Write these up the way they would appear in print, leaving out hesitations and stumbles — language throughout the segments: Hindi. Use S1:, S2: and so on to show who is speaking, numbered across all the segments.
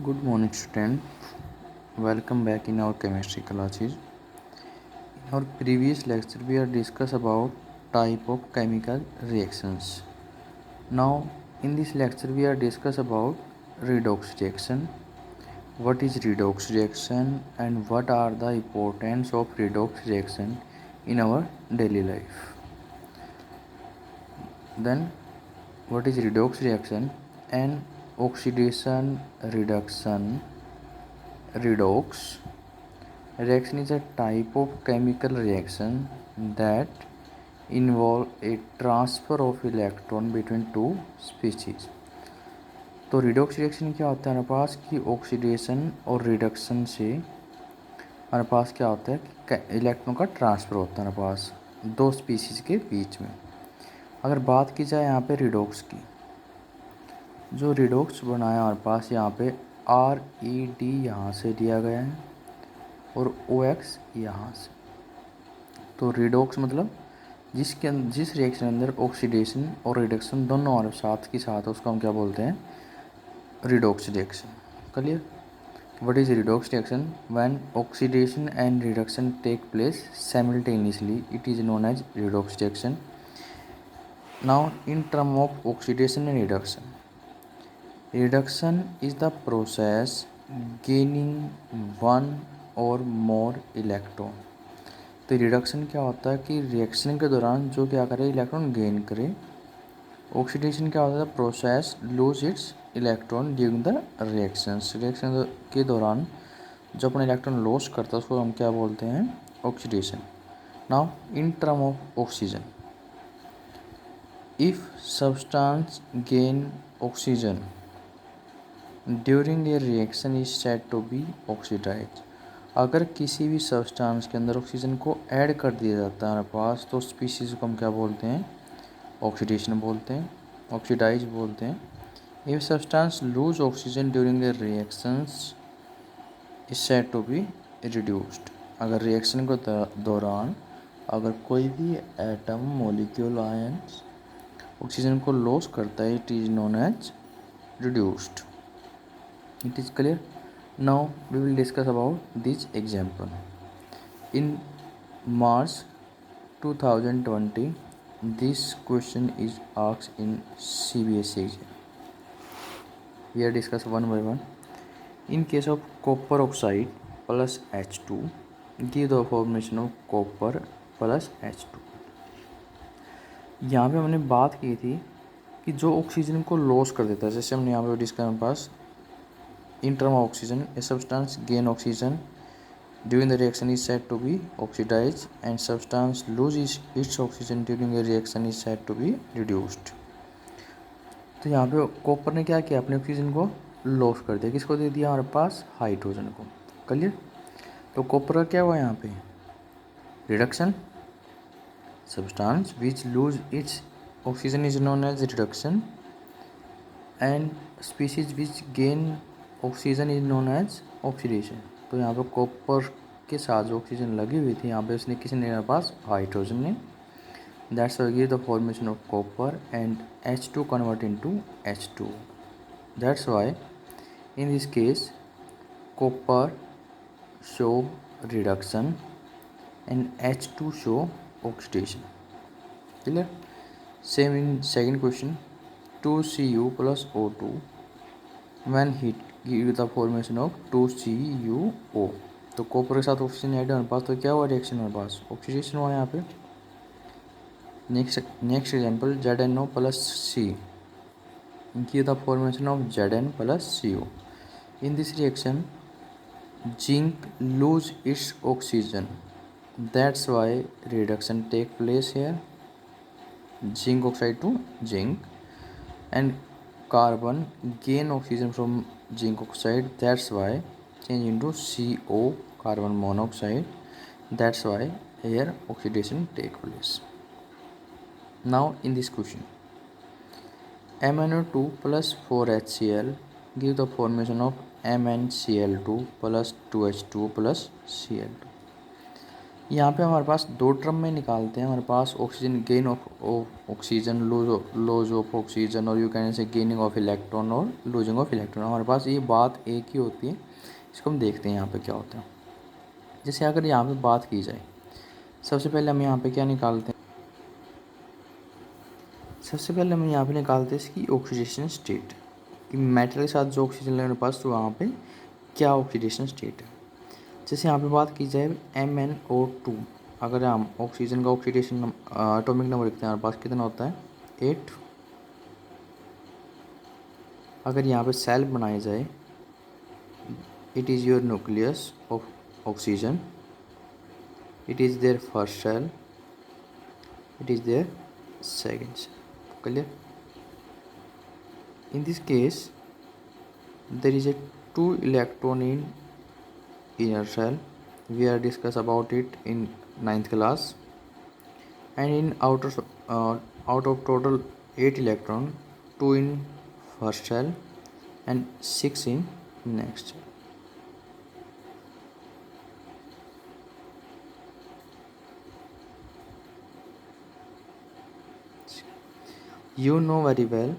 S1: Good morning, student. Welcome back in our chemistry classes. In our previous lecture, we have discussed about type of chemical reactions. Now, in this lecture, we have discussed about redox reaction. What is redox reaction and what are the importance of redox reaction in our daily life? Then, what is redox reaction and oxidation reduction? Redox reaction is a type of chemical reaction that involve a transfer of electron between two species. तो रिडॉक्स रिएक्शन क्या होता है हमारे पास कि ऑक्सीडेशन और रिडक्शन से हमारे पास क्या होता है कि इलेक्ट्रॉन का ट्रांसफ़र होता है हमारे पास दो स्पीसीज के बीच में। अगर बात की जाए यहाँ पे रिडॉक्स की, जो रिडॉक्स बनाया हमारे पास यहाँ पे RED यहाँ से दिया गया है और OX यहाँ से। तो रिडॉक्स मतलब जिस रिएक्शन के अंदर ऑक्सीडेशन और रिडक्शन दोनों हमारे साथ के साथ उसको हम क्या बोलते हैं, redox reaction. Clear? What is redox reaction? When oxidation and reduction take place simultaneously it is known as redox reaction. Now in term of oxidation and reduction is the process gaining one or more electron. तो रिडक्शन क्या होता है कि रिएक्शन के दौरान जो क्या करे, इलेक्ट्रॉन गेन करे। ऑक्सीडेशन क्या होता है, process lose its electron during the reactions. Reaction के दौरान जो अपना इलेक्ट्रॉन लॉस करता है उसको हम क्या बोलते हैं, oxidation. Now in term of oxygen, if substance gain oxygen during a reaction is said to be oxidize. अगर किसी भी सब्सटेंस के अंदर ऑक्सीजन को ऐड कर दिया जाता है हमारे पास तो स्पीशीज़ को हम क्या बोलते हैं, ऑक्सीडेशन बोलते हैं, ऑक्सीडाइज बोलते हैं। If substance lose oxygen during the reactions is said to be reduced. अगर रिएक्शन के दौरान अगर कोई भी एटम, मॉलिक्यूल, आयंस ऑक्सीजन को लॉस करता है, it is known as reduced. It is clear? Now we will discuss about this example. In March 2020, this question is asked in CBSE exam. We are discuss one by one. In case of copper oxide plus H2, give the formation of copper plus H2. यहाँ पे हमने बात की थी कि जो ऑक्सीजन को लॉस कर देता है, जैसे हमने यहाँ पे डिस्कस हमारे पास in term of oxygen, a substance gain oxygen during the reaction is said to be oxidized and substance loses its oxygen during a reaction is said to be reduced. तो यहाँ पे कॉपर ने क्या किया, अपने ऑक्सीजन को लॉस कर दिया। किसको दे दिया, हमारे पास हाइड्रोजन को। क्लियर? तो कॉपर का क्या हुआ यहाँ पे, reduction. Substance which lose its oxygen is known as reduction and species which gain oxygen is known as oxidation. तो यहाँ पर कॉपर के साथ जो ऑक्सीजन लगी हुई थी यहाँ पे उसने किसी ने मेरे पास हाइड्रोजन ने, that's why give the formation of copper and H2 convert into H2। That's why in this case copper show reduction and H2 show oxidation. Clear? Same in second question, 2Cu plus O2 when heat give the formation of 2CuO। तो कॉपर के साथ ऑक्सीजन ऐड है हमारे पास, तो क्या हुआ रिएक्शन हमारे पास, ऑक्सीडेशन हुआ यहाँ पे। Next example, ZnO plus C give the formation of Zn plus CO। In this reaction zinc lose its oxygen, that's why reduction take place here, zinc oxide to zinc, and carbon gain oxygen from zinc oxide, that's why change into CO, carbon monoxide, that's why here oxidation take place. Now in this question, MnO2 plus 4HCl give the formation of MnCl2 plus 2H2 plus Cl2। यहाँ पे हमारे पास दो टर्म में निकालते हैं। हमारे पास oxygen gain of oxygen, loss of oxygen, और you can say gaining of electron और लूजिंग ऑफ इलेक्ट्रॉन। हमारे पास ये बात एक ही होती है। इसको हम देखते हैं यहाँ पे क्या होता है। जैसे अगर यहाँ पे बात की जाए, सबसे पहले हम यहाँ पे क्या निकालते हैं, सबसे पहले हम यहाँ पे निकालते हैं इसकी ऑक्सीडेशन स्टेट, कि मेटल के साथ जो ऑक्सीजन लेने पास तो वहाँ पे क्या ऑक्सीडेशन स्टेट है। जैसे यहाँ पे बात की जाए MnO2, अगर हम ऑक्सीजन का ऑक्सीडेशन एटॉमिक नंबर लिखते हैं हमारे पास कितना होता है 8। अगर यहाँ पे सेल बनाई जाए, it is your nucleus of oxygen, it is their first shell, it is their second shell. Clear? In this case, there is a 2 electron in inner shell. We are discuss about it in 9th class. And in out of total 8 electron, 2 in first shell and 6 in next shell. You know very well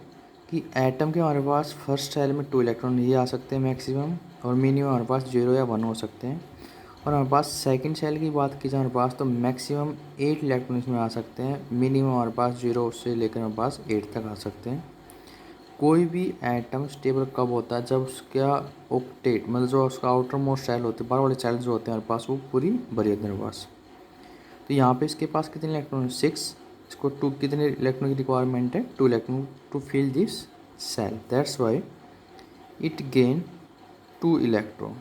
S1: कि एटम के हमारे पास फर्स्ट सेल में 2 इलेक्ट्रॉन ये आ सकते हैं मैक्सिमम, और मिनिमम हमारे पास 0 या 1 हो सकते हैं। और हमारे पास सेकंड सेल की बात की जाए हमारे पास तो मैक्सिमम 8 इलेक्ट्रॉन इसमें आ सकते हैं, मिनिमम हमारे पास 0 से लेकर हमारे पास 8 तक आ सकते हैं। कोई भी एटम स्टेबल कब होता है, जब उसका ऑक्टेट मतलब जो उसका आउटर मोस्ट सेल होते हैं, बाहर वाले सेल जो होते हैं हमारे पास वो पूरी भरी होती है हमारे पास। तो यहाँ पे इसके पास कितने इलेक्ट्रॉन 6, इसको 2 कितने इलेक्ट्रॉन की रिक्वायरमेंट है 2 electron to fill this shell, that's why it gain 2 electron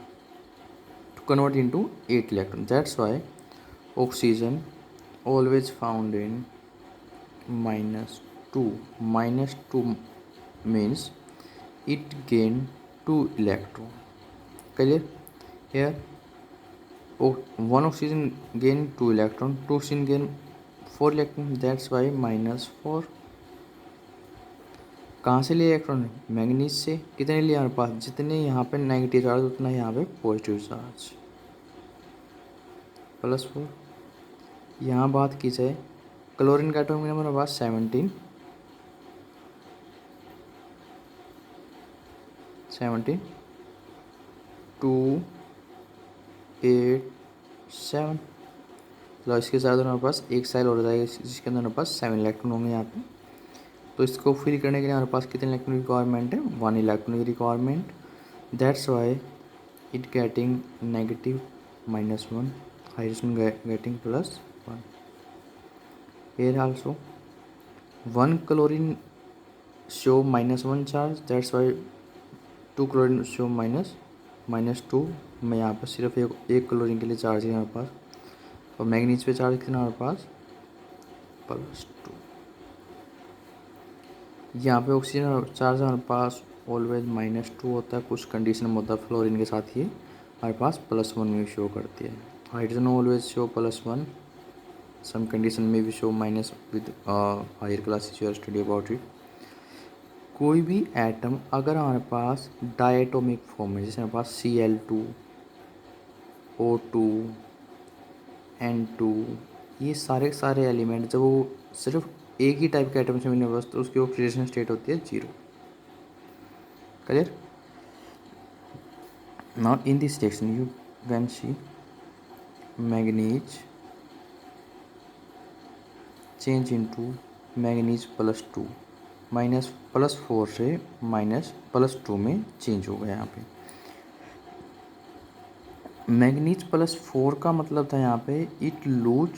S1: to convert into 8 electron. That's why oxygen always found in -2. -2 means it gain 2 electron. Clear? Here one oxygen gain 2 electron, 2 oxygen gain 4 electron. That's why -4. कहाँ से लिए इलेक्ट्रॉन? मैंगनीज से। कितने लिए हमारे पास? जितने यहाँ पे नेगेटिव चार्ज उतना यहाँ पे पॉजिटिव चार्ज, +4। यहाँ बात की जाए क्लोरीन का एटॉमिक नंबर हमारे पास 17, 2 8 7। तो इसके साथ हमारे पास एक सेल और जाएगा जिसके अंदर हमारे पास 7 इलेक्ट्रॉन होंगे यहाँ पे। तो इसको फिल करने के लिए हमारे पास कितने इलेक्ट्रॉन की रिक्वायरमेंट है? 1 इलेक्ट्रॉन की requirement. That's why it getting negative -1, hydrogen getting +1। Here also 1 chlorine show -1 charge, that's why 2 chlorine show -2। मैं यहाँ पर सिर्फ एक क्लोरीन के लिए चार्ज है हमारे पास, और मैग्नीज पे चार्ज कितना हमारे पास +2। यहाँ पे ऑक्सीजन चार्ज हमारे पास ऑलवेज -2 होता है, कुछ कंडीशन में होता है फ्लोरीन के साथ ही हमारे पास +1 में शो करती है। Hydrogen always show +1, some condition may be show minus with higher classes you are study about it। कोई भी एटम अगर हमारे पास डायटोमिक फॉर्म में, जैसे हमारे पास Cl2 O2 N2, ये सारे सारे एलिमेंट जब वो सिर्फ एक ही टाइप के एटम से मिलने बस तो उसकी ऑक्सीडेशन स्टेट होती है 0। Clear? Now in this section you can see manganese change into manganese +2, -+4 से -+2 में चेंज हो गया। यहाँ पे मैग्नीज +4 का मतलब था यहाँ पे इट लूज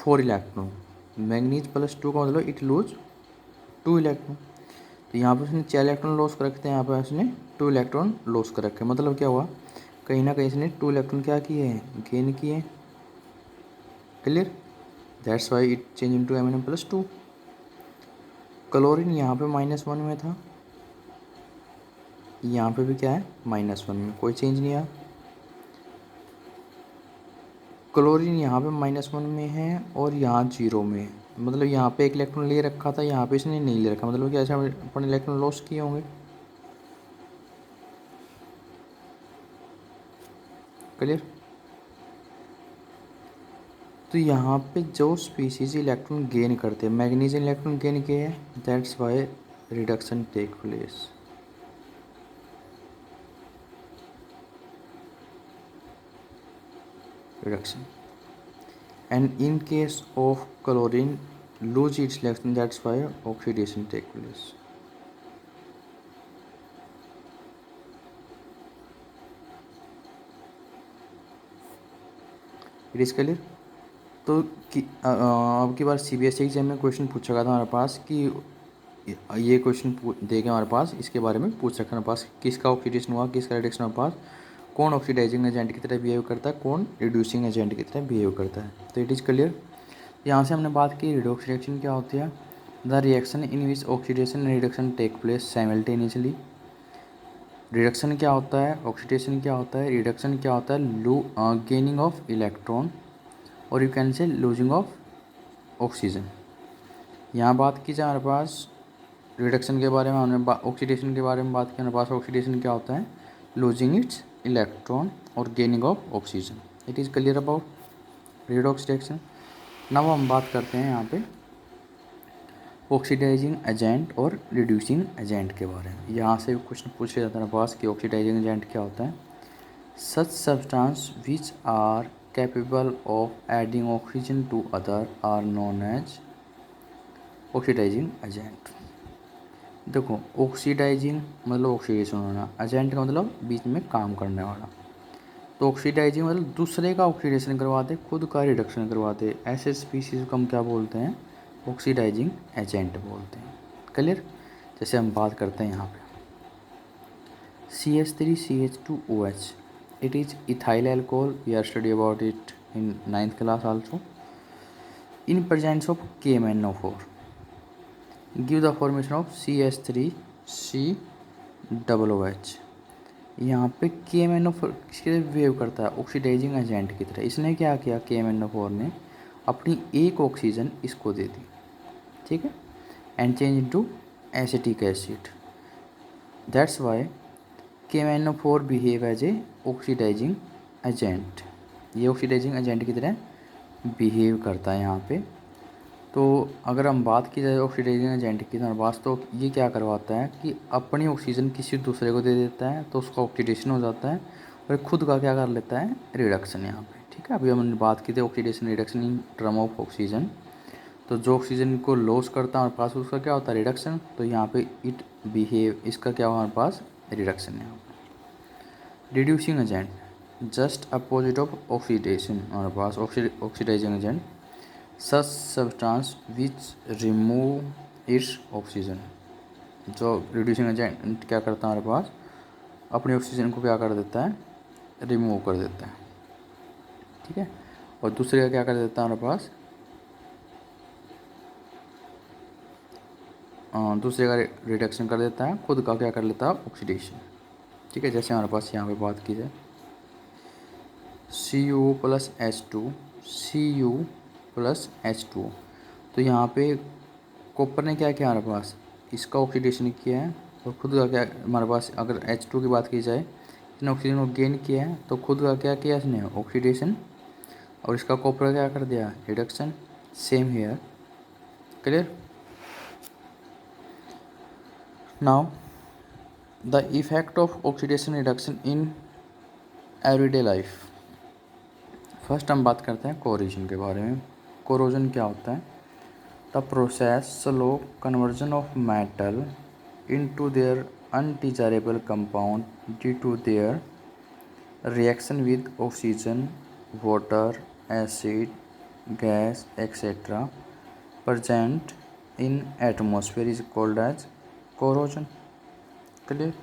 S1: 4 इलेक्ट्रॉन। मैग्नीज +2 का मतलब इट लूज 2 इलेक्ट्रॉन। तो यहाँ पे उसने 4 इलेक्ट्रॉन लॉस कर रखे थे, यहाँ पे उसने 2 इलेक्ट्रॉन लॉस कर रखे। मतलब क्या हुआ, कहीं ना कहीं इसने 2 इलेक्ट्रॉन क्या किए हैं, गेन किए। Clear? That's why it change into Mn+2। Chlorine यहाँ पे -1 में था, यहाँ पे भी क्या है -1 में, कोई चेंज नहीं आया। क्लोरीन यहाँ पे -1 में है और यहाँ 0 में है, मतलब यहाँ पे 1 इलेक्ट्रॉन ले रखा था, यहाँ पे इसने नहीं ले रखा, मतलब कि ऐसे अपन इलेक्ट्रॉन लॉस किए होंगे। क्लियर? तो यहाँ पे जो स्पीसीज इलेक्ट्रॉन गेन करते हैं, मैग्नीज इलेक्ट्रॉन गेन किए हैं, that's why reduction take place. Reduction and in case of chlorine lose its electron, that's why oxidation take place. It is clear. तो अब की बार CBSE एग्जाम में क्वेश्चन पूछा गया था हमारे पास कि ये क्वेश्चन दे के हमारे पास इसके बारे में पूछ रखा हमारे पास, किसका ऑक्सीडेशन हुआ, किसका रिडक्शन हमारे पास, कौन ऑक्सीडाइजिंग एजेंट की तरह बिहेव करता है, कौन रिड्यूसिंग एजेंट की तरह बिहेव करता है। तो इट इज़ क्लियर। यहाँ से हमने बात की रिडॉक्स रिएक्शन क्या होती है, the reaction in which oxidation and reduction take place simultaneously. Reduction क्या होता है, ऑक्सीडेशन क्या होता है, रिडक्शन क्या होता है, गेनिंग ऑफ इलेक्ट्रॉन और यू कैन से लूजिंग ऑफ ऑक्सीजन। यहाँ बात की जाए हमारे पास रिडक्शन के बारे में, हमने ऑक्सीडेशन के बारे में बात की। हमारे पास ऑक्सीडेशन क्या होता है, लूजिंग इट्स इलेक्ट्रॉन और gaining of oxygen. It is clear about redox reaction. Now हम बात करते हैं यहाँ पे ऑक्सीडाइजिंग एजेंट और रिड्यूसिंग एजेंट के बारे में। यहाँ से क्वेश्चन पूछे जाता है पास कि ऑक्सीडाइजिंग एजेंट क्या होता है, such substance which are capable of adding oxygen to other are known as oxidizing agent. देखो ऑक्सीडाइजिंग मतलब ऑक्सीडेशन होना, एजेंट का मतलब बीच में काम करने वाला। तो ऑक्सीडाइजिंग मतलब दूसरे का ऑक्सीडेशन करवाते, खुद का रिडक्शन करवाते, ऐसे स्पीसीज को हम क्या बोलते हैं, ऑक्सीडाइजिंग एजेंट बोलते हैं। क्लियर। जैसे हम बात करते हैं यहाँ पे CH3CH2OH, it is ethyl alcohol, we are study about it in 9th class also. In presence of KMnO4 give the formation of CH3COOH। यहाँ पे KMnO4 किसके लिए बिहेव करता है, ऑक्सीडाइजिंग एजेंट की तरह। इसने क्या किया, KMnO4 ने अपनी एक ऑक्सीजन इसको दे दी, ठीक है, and change into acetic acid. That's why KMnO4 behave as a oxidizing agent. ये ऑक्सीडाइजिंग एजेंट की तरह बिहेव करता है यहाँ पे। तो अगर हम बात की जाए ऑक्सीडाइजिंग एजेंट की हमारे पास, तो ये क्या करवाता है कि अपनी ऑक्सीजन किसी दूसरे को दे देता है, तो उसका ऑक्सीडेशन हो जाता है, और खुद का क्या कर लेता है, रिडक्शन यहाँ पे। ठीक है, अभी हमने बात की थी oxidation reduction in term of oxygen. तो जो ऑक्सीजन को लॉस करता है हमारे पास, उसका क्या होता है, रिडक्शन। तो यहाँ पे इट बिहेव, इसका क्या हुआ हमारे पास, रिडक्शन। यहाँ पे reducing agent just opposite of oxidation हमारे पास, oxidizing agent such substance which remove its oxygen. जो रिड्यूसिंग एजेंट क्या करता है हमारे पास, अपनी ऑक्सीजन को क्या कर देता है, रिमूव कर देता है, ठीक है। और दूसरे का क्या कर देता है हमारे पास, दूसरे का रिडक्शन कर देता है, खुद का क्या कर लेता है, ऑक्सीडेशन, ठीक है। जैसे हमारे पास यहाँ पे बात की जाए Cu+H2 Cu+H2, तो यहाँ पे कॉपर ने क्या किया हमारे पास, इसका ऑक्सीडेशन किया है, और खुद का क्या हमारे पास, अगर H2 की बात की जाए, इसने ऑक्सीजन को गेन किया है, तो खुद का क्या किया इसने, ऑक्सीडेशन, और इसका कॉपर क्या कर दिया, reduction. Same here. Clear. Now the effect of oxidation reduction in everyday life. First हम बात करते हैं कोरोजन के बारे में। कोरोजन क्या होता है, the process slow conversion of metal into their undesirable compound due to their reaction with oxygen, water, acid, gas etcetera present in atmosphere is called as corrosion. Clear.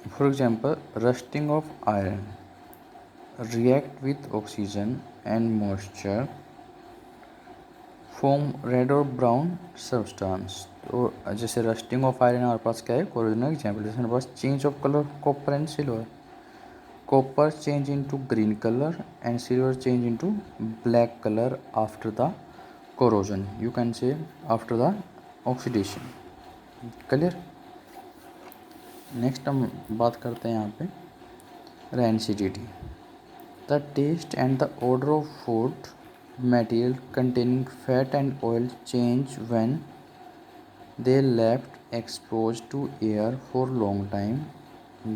S1: For example, rusting of iron react with oxygen and moisture form red or brown substance. तो जैसे रस्टिंग ऑफ आयरन हमारे पास क्या है, कोरोजन एग्जाम्पल। जैसे हमारे पास change of colour copper and silver, copper change into green color and silver change into black color after the corrosion, you can say after the oxidation. Clear. Next हम बात करते हैं यहाँ पे rancidity. The taste and the odor of food material containing fat and oil change when they left exposed to air for long time.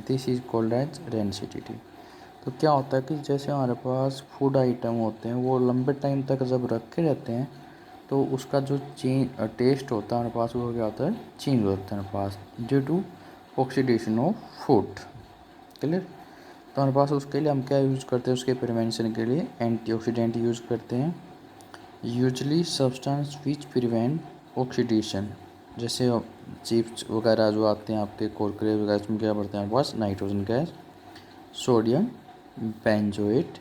S1: This is called as rancidity. तो क्या होता है कि जैसे हमारे पास फूड आइटम होते हैं वो लंबे टाइम तक जब रखे रहते हैं तो उसका जो टेस्ट होता है हमारे पास वो क्या होता है, चेंज होता है हमारे पास due to oxidation of food. Clear. तो हमारे पास उसके लिए हम क्या यूज़ करते हैं, उसके प्रिवेंशन के लिए एंटीऑक्सीडेंट यूज़ करते हैं। Usually substance which prevent oxidation, जैसे चिप्स वगैरह जो आते हैं आपके कुरकुरे वगैरह, इसमें क्या पड़ता है हमारे पास nitrogen gas, sodium benzoate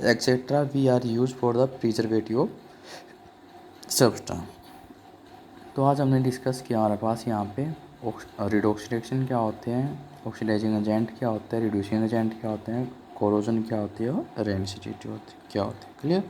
S1: etcetera we are use for the preservative of substance. तो आज हमने डिस्कस किया हमारे पास यहाँ पे रिडॉक्सीडेशन क्या होते हैं, ऑक्सीडाइजिंग एजेंट क्या होता है, रिड्यूसिंग एजेंट क्या होते हैं, कोरोजन क्या होती है और रेंसिडिटी क्या होती है। क्लियर।